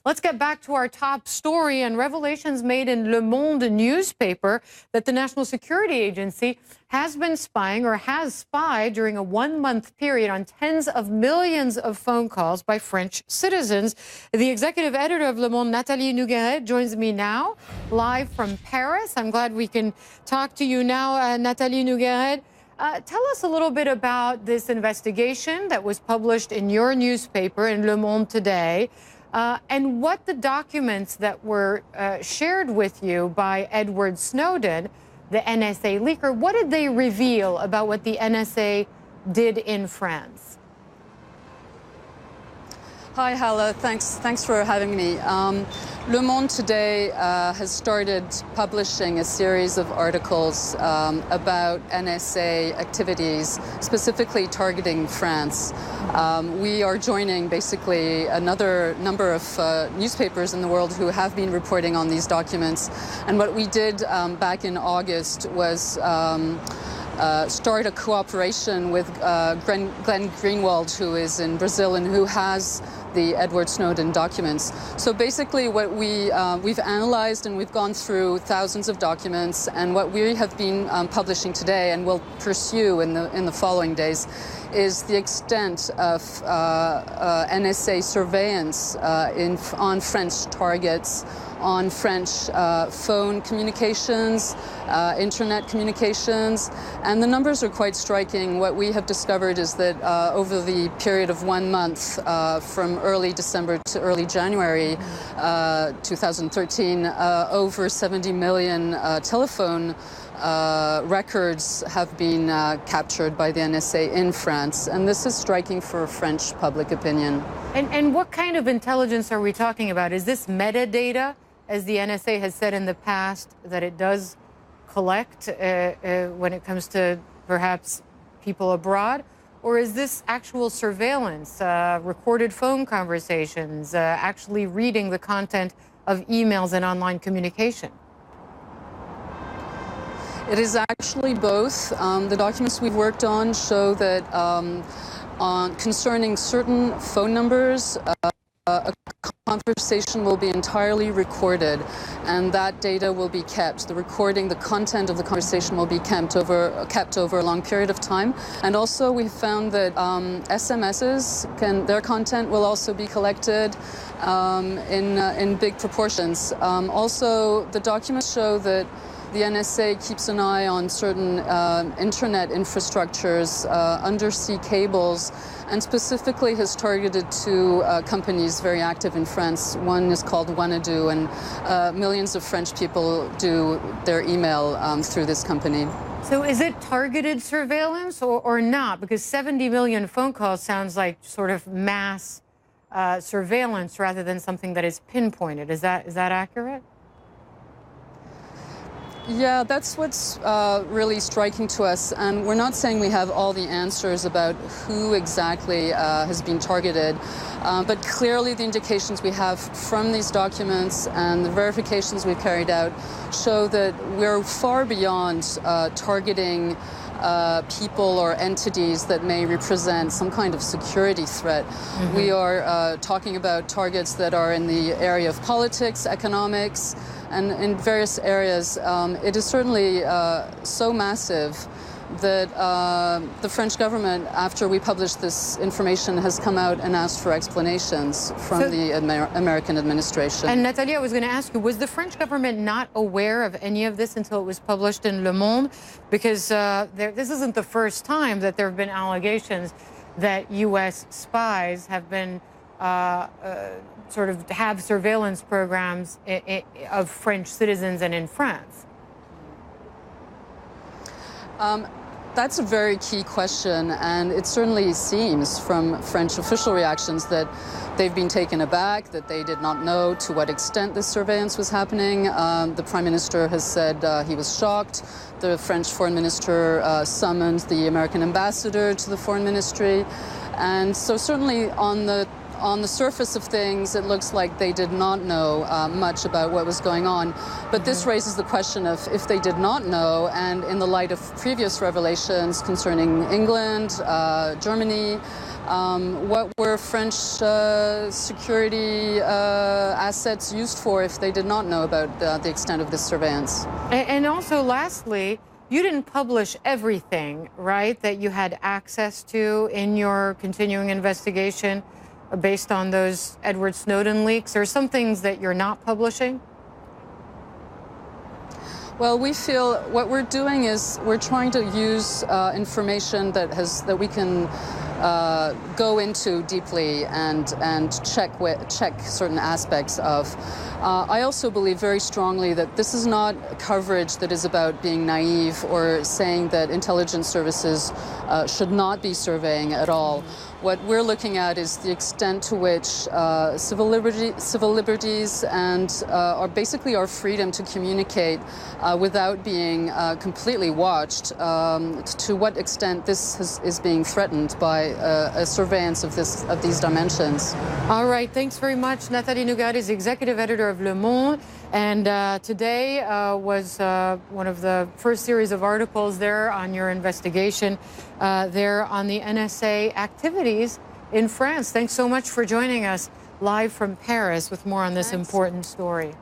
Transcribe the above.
Let's get back to our top story and revelations made in Le Monde newspaper that the National Security Agency has been spying or has spied during a 1-month period on tens of millions of phone calls by French citizens. The executive editor of Le Monde, Natalie Nougayrede, joins me now live from Paris. I'm glad we can talk to you now, Natalie Nougayrede. Tell us a little bit about this investigation that was published in your newspaper in Le Monde today. And what the documents that were shared with you by Edward Snowden, the NSA leaker, what did they reveal about what the NSA did in France? Hi, Hala. Thanks for having me. Le Monde today has started publishing a series of articles about NSA activities, specifically targeting France. We are joining basically another number of newspapers in the world who have been reporting on these documents. And what we did back in August was start a cooperation with Glenn Greenwald, who is in Brazil and who has the Edward Snowden documents. So basically what we've analyzed and we've gone through thousands of documents, and what we have been publishing today and will pursue in the following days is the extent of NSA surveillance on French targets, on French phone communications, internet communications, and the numbers are quite striking. What we have discovered is that over the period of 1 month, from early December to early January 2013, over 70 million telephone records have been captured by the NSA in France, and this is striking for French public opinion. And what kind of intelligence are we talking about? Is this metadata, as the NSA has said in the past that it does collect when it comes to perhaps people abroad? Or is this actual surveillance, recorded phone conversations, actually reading the content of emails and online communication? It is actually both. The documents we've worked on show that concerning certain phone numbers, a conversation will be entirely recorded, and that data will be kept. The recording, the content of the conversation will be kept over a long period of time. And also we found that SMSs, their content will also be collected in big proportions. Also, the documents show that the NSA keeps an eye on certain internet infrastructures, undersea cables, and specifically has targeted two companies very active in France. One is called Wanadoo, and millions of French people do their email through this company. So is it targeted surveillance or not? Because 70 million phone calls sounds like sort of mass surveillance rather than something that is pinpointed. Is that accurate? Yeah, that's what's really striking to us, and we're not saying we have all the answers about who exactly has been targeted, but clearly the indications we have from these documents and the verifications we've carried out show that we're far beyond targeting people or entities that may represent some kind of security threat. Mm-hmm. We are talking about targets that are in the area of politics, economics, and in various areas. It is certainly so massive that the French government, after we published this information, has come out and asked for explanations from the American administration. And Natalie, I was going to ask you, was the French government not aware of any of this until it was published in Le Monde? Because this isn't the first time that there have been allegations that U.S. spies have been sort of have surveillance programs of French citizens and in France. That's a very key question, and it certainly seems from French official reactions that they've been taken aback, that they did not know to what extent this surveillance was happening. The Prime Minister has said he was shocked. The French Foreign Minister summoned the American ambassador to the Foreign Ministry. And so certainly on the surface of things, it looks like they did not know much about what was going on. But this raises the question of if they did not know, and in the light of previous revelations concerning England, Germany, what were French security assets used for if they did not know about the extent of this surveillance. And also, lastly, you didn't publish everything, right, that you had access to in your continuing investigation based on those Edward Snowden leaks? There are some things that you're not publishing? Well, we feel what we're doing is we're trying to use information that we can go into deeply and check certain aspects of. I also believe very strongly that this is not coverage that is about being naive or saying that intelligence services should not be surveying at all. What we're looking at is the extent to which civil liberties and basically our freedom to communicate without being completely watched, to what extent this is being threatened by a surveillance of these dimensions. All right, thanks very much. Natalie Nougayrede is executive editor of Le Monde, and today was one of the first series of articles there on your investigation there on the NSA activities in France. Thanks so much for joining us live from Paris with more on this important story.